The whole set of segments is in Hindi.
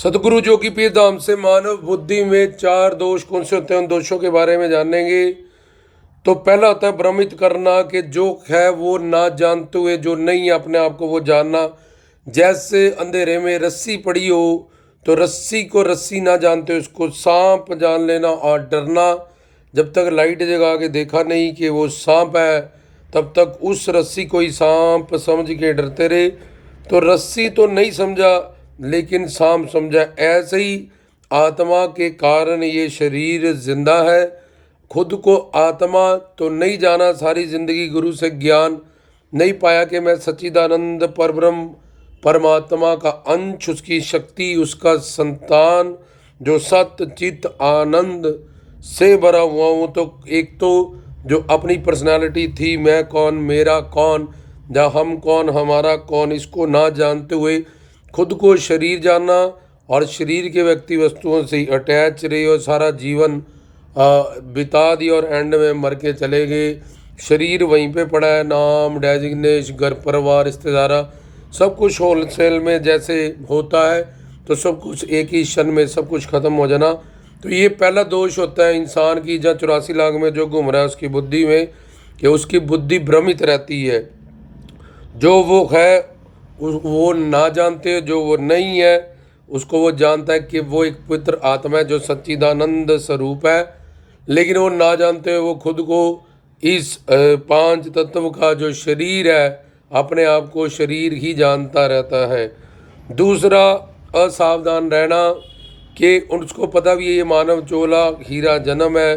सतगुरु जोगी पीर धाम से मानव बुद्धि में चार दोष कौन से होते हैं, उन दोषों के बारे में जानेंगे। तो पहला होता है भ्रमित करना, कि जो है वो ना जानते हुए, जो नहीं है अपने आप को वो जानना। जैसे अंधेरे में रस्सी पड़ी हो तो रस्सी को रस्सी ना जानते हुए उसको सांप जान लेना, और डरना। जब तक लाइट जगा के देखा नहीं कि वो सांप है तब तक उस रस्सी को ही सांप समझ के डरते रहे। तो रस्सी तो नहीं समझा लेकिन सांप समझा। ऐसे ही आत्मा के कारण ये शरीर जिंदा है। खुद को आत्मा तो नहीं जाना, सारी जिंदगी गुरु से ज्ञान नहीं पाया कि मैं सच्चिदानंद परब्रह्म परमात्मा का अंश, उसकी शक्ति, उसका संतान, जो सत्य चित्त आनंद से भरा हुआ हूँ। तो एक तो जो अपनी पर्सनालिटी थी, मैं कौन, मेरा कौन, या हम कौन, हमारा कौन, इसको ना जानते हुए खुद को शरीर जानना और शरीर के व्यक्ति वस्तुओं से अटैच रहे और सारा जीवन बिता दिया और एंड में मर के चले गए। शरीर वहीं पे पड़ा है, नाम, डेजिग्नेश, घर परिवार, रिश्तेदारा, सब कुछ होलसेल में जैसे होता है। तो सब कुछ एक ही क्षण में सब कुछ खत्म हो जाना। तो ये पहला दोष होता है इंसान की, जहाँ 84 लाख में जो घूम रहा है उसकी बुद्धि में, कि उसकी बुद्धि भ्रमित रहती है। जो वो है वो ना जानते, जो वो नहीं है उसको वो जानता है कि वो एक पवित्र आत्मा है जो सच्चिदानंद स्वरूप है। लेकिन वो ना जानते हुए वो खुद को इस पांच तत्व का जो शरीर है, अपने आप को शरीर ही जानता रहता है। दूसरा, असावधान रहना, कि उसको पता भी है ये मानव चोला हीरा जन्म है,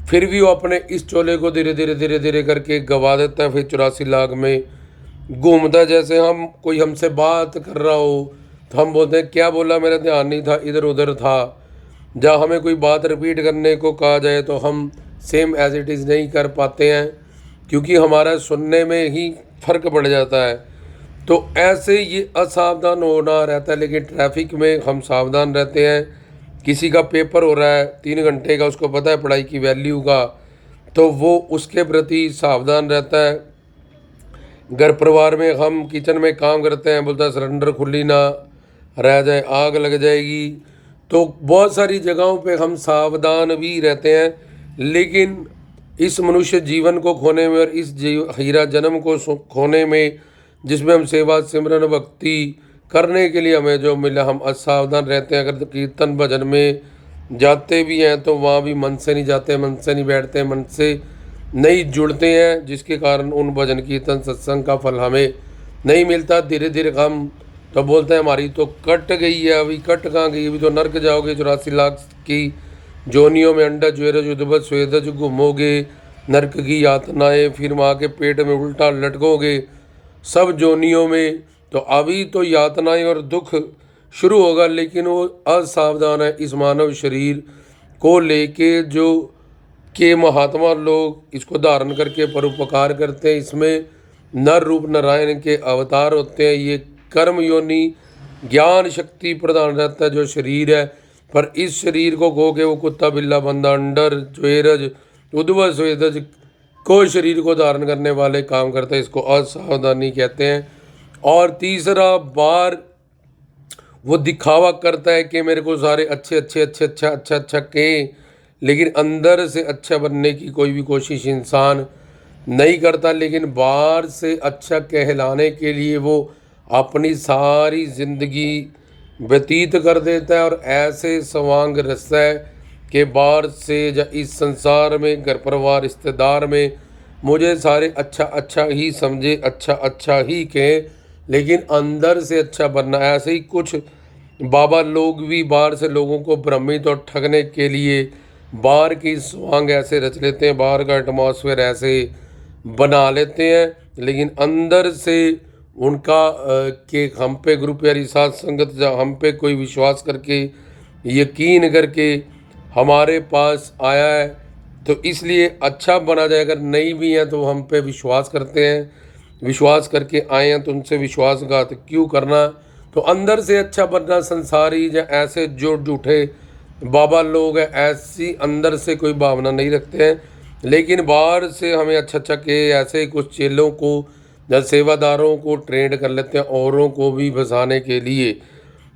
फिर भी वो अपने इस चोले को धीरे धीरे धीरे धीरे करके गवा देता है। फिर 84 लाख में घूमता है। जैसे हम कोई हमसे बात कर रहा हो तो हम बोलते हैं क्या बोला, मेरा ध्यान नहीं था, इधर उधर था। जहाँ हमें कोई बात रिपीट करने को कहा जाए तो हम सेम एज इट इज़ नहीं कर पाते हैं, क्योंकि हमारा सुनने में ही फ़र्क पड़ जाता है। तो ऐसे ये असावधान होना रहता है। लेकिन ट्रैफिक में हम सावधान रहते हैं। किसी का पेपर हो रहा है 3 घंटे का, उसको पता है पढ़ाई की वैल्यू का, तो वो उसके प्रति सावधान रहता है। घर परिवार में हम किचन में काम करते हैं, बोलता है सिलेंडर खुली ना रह जाए, आग लग जाएगी। तो बहुत सारी जगहों पे हम सावधान भी रहते हैं। लेकिन इस मनुष्य जीवन को खोने में और इस हीरा जन्म को खोने में, जिसमें हम सेवा सिमरन भक्ति करने के लिए हमें जो मिला, हम असावधान रहते हैं। अगर कीर्तन भजन में जाते भी हैं तो वहाँ भी मन से नहीं जाते, मन से नहीं बैठते, मन से नहीं जुड़ते हैं, जिसके कारण उन भजन कीर्तन सत्संग का फल हमें नहीं मिलता। धीरे धीरे हम तो बोलते हैं हमारी तो कट गई है। अभी कट कहाँ गई, अभी तो नर्क जाओगे। 84 लाख की जोनियों में अंडा ज्वेरज उद्भत स्वेदज घूमोगे, नर्क की यातनाएं, फिर माँ के पेट में उल्टा लटकोगे सब जोनियों में। तो अभी तो यातनाएं और दुख शुरू होगा। लेकिन वो असावधान है इस मानव शरीर को लेके, जो के महात्मा लोग इसको धारण करके परोपकार करते हैं। इसमें नर रूप नारायण के अवतार होते हैं। ये कर्म योनि ज्ञान शक्ति प्रदान रहता है जो शरीर है। पर इस शरीर को खो के वो कुत्ता बिल्ला बंदा अंडर ज्वेरज उद्भव स्वेदज को शरीर को धारण करने वाले काम करते हैं। इसको असावधानी कहते हैं। और तीसरा, बार वो दिखावा करता है कि मेरे को सारे अच्छे अच्छे अच्छे अच्छा अच्छा अच्छा कहें, लेकिन अंदर से अच्छा बनने की कोई भी कोशिश इंसान नहीं करता। लेकिन बाहर से अच्छा कहलाने के लिए वो अपनी सारी ज़िंदगी व्यतीत कर देता है। और ऐसे सवांग रस्ता है कि बाहर से या इस संसार में, घर परिवार, रिश्तेदार में मुझे सारे अच्छा अच्छा ही समझे, अच्छा अच्छा ही कहें, लेकिन अंदर से अच्छा बनना। ऐसे ही कुछ बाबा लोग भी बाहर से लोगों को भ्रमित और ठगने के लिए बाहर की स्वांग ऐसे रच लेते हैं, बाहर का एटमॉस्फेयर ऐसे बना लेते हैं, लेकिन अंदर से उनका कि हम पे ग्रुप यारी साथ संगत, जब हम पे कोई विश्वास करके यकीन करके हमारे पास आया है तो इसलिए अच्छा बना जाए। अगर नहीं भी है तो हम पे विश्वास करते हैं, विश्वास करके आए हैं तो उनसे विश्वासघात क्यों करना। तो अंदर से अच्छा बनना, संसारी या ऐसे जो झूठे बाबा लोग हैं ऐसी अंदर से कोई भावना नहीं रखते हैं, लेकिन बाहर से हमें अच्छा अच्छा के ऐसे कुछ चेलों को या सेवादारों को ट्रेंड कर लेते हैं औरों को भी फंसाने के लिए।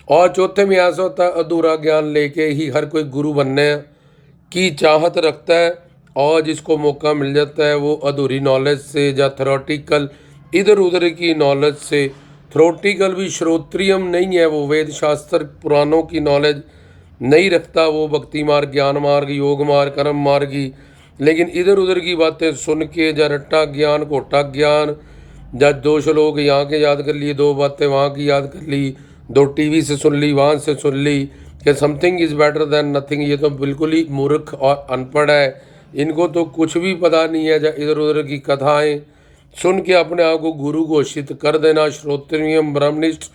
और चौथे में ऐसा होता है अधूरा ज्ञान लेके ही हर कोई गुरु बनने की चाहत रखता है, और जिसको मौका मिल जाता है वो अधूरी नॉलेज से या थ्योरेटिकल इधर उधर की नॉलेज से, थ्योरेटिकल भी श्रोत्रियम नहीं है, वो वेद शास्त्र पुराणों की नॉलेज नहीं रखता, वो भक्ति मार्ग, ज्ञान मार्ग, योग मार्ग, कर्म मार्ग की, लेकिन इधर उधर की बातें सुन के या रट्टा ज्ञान, घोटा ज्ञान, या दो श्लोक यहाँ के याद कर लिए, दो बातें वहाँ की याद कर ली, दो टीवी से सुन ली, वहाँ से सुन ली कि something is better than nothing, ये तो बिल्कुल ही मूर्ख और अनपढ़ है, इनको तो कुछ भी पता नहीं है। या इधर उधर की कथाएं सुन के अपने आप को गुरु घोषित कर देना, श्रोत्रियम ब्रह्मनिष्ठ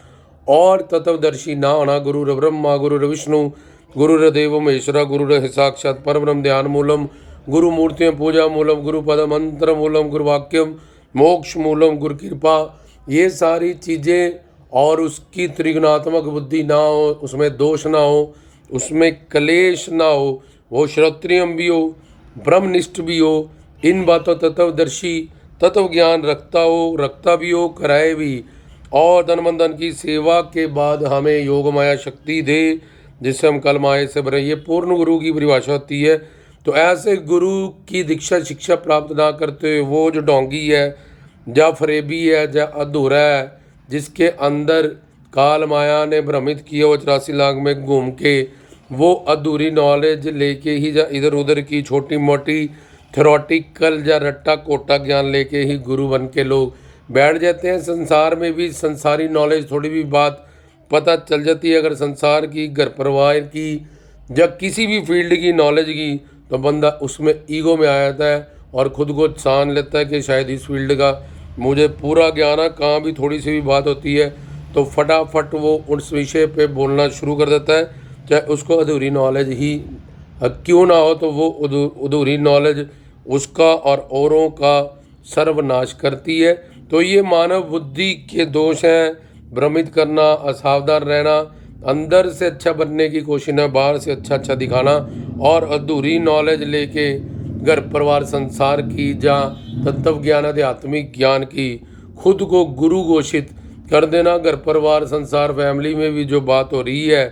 और तत्वदर्शी ना होना, गुरु ब्रह्मा गुरु विष्णु गुरुर्देव महेश्वरा गुरु साक्षात परब्रह्म ध्यान मूलम गुरु मूर्तियों पूजा मूलम गुरु पद मंत्र मूलम गुरु वाक्यम मोक्ष मूलम गुरु कृपा, ये सारी चीज़ें, और उसकी त्रिगुणात्मक बुद्धि ना हो, उसमें दोष ना हो, उसमें क्लेश ना हो, वो श्रोत्रियम भी हो, ब्रह्मनिष्ठ भी हो, इन बातों तत्वदर्शी तत्व ज्ञान रखता भी हो, कराए भी, और धन मन धन की सेवा के बाद हमें योग माया शक्ति दे जिससे हम कल माया से भरे, ये पूर्ण गुरु की परिभाषा होती है। तो ऐसे गुरु की दीक्षा शिक्षा प्राप्त ना करते हुए वो जो ढोंगी है या फरेबी है या अधूरा है, जिसके अंदर काल माया ने भ्रमित किया, वो 84 लाख में घूम के वो अधूरी नॉलेज लेके ही या इधर उधर की छोटी मोटी थ्योरेटिकल या रट्टा कोटा ज्ञान लेके ही गुरु बन के लोग बैठ जाते हैं। संसार में भी संसारी नॉलेज थोड़ी भी बात पता चल जाती है, अगर संसार की, घर परिवार की या किसी भी फील्ड की नॉलेज की, तो बंदा उसमें ईगो में आ जाता है और ख़ुद को ठान लेता है कि शायद इस फील्ड का मुझे पूरा ज्ञान है, कहाँ भी थोड़ी सी भी बात होती है तो फटाफट वो उस विषय पे बोलना शुरू कर देता है, चाहे उसको अधूरी नॉलेज ही क्यों ना हो, तो वो अधूरी नॉलेज उसका और औरों का सर्वनाश करती है। तो ये मानव बुद्धि के दोष हैं, भ्रमित करना, असावधान रहना, अंदर से अच्छा बनने की कोशिश है, बाहर से अच्छा दिखाना, और अधूरी नॉलेज लेके घर परिवार संसार की या तत्व ज्ञान आध्यात्मिक ज्ञान की खुद को गुरु घोषित कर देना। घर परिवार संसार फैमिली में भी जो बात हो रही है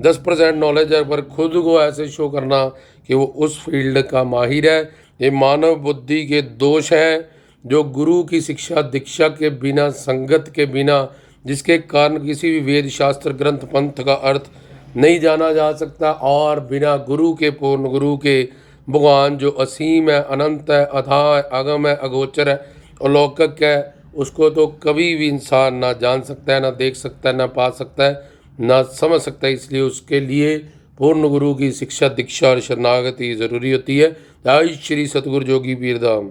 10% नॉलेज है, पर खुद को ऐसे शो करना कि वो उस फील्ड का माहिर है, ये मानव बुद्धि के दोष हैं जो गुरु की शिक्षा दीक्षा के बिना, संगत के बिना, जिसके कारण किसी भी वेद शास्त्र ग्रंथ पंथ का अर्थ नहीं जाना जा सकता, और बिना गुरु के, पूर्ण गुरु के, भगवान जो असीम है, अनंत है, अथाह है, अगम है, अगोचर है, अलौकिक है, उसको तो कभी भी इंसान ना जान सकता है, ना देख सकता है, ना पा सकता है, ना समझ सकता है। इसलिए उसके लिए पूर्ण गुरु की शिक्षा दीक्षा और शरणागति ज़रूरी होती है। जय श्री सतगुरु जोगी पीर धाम।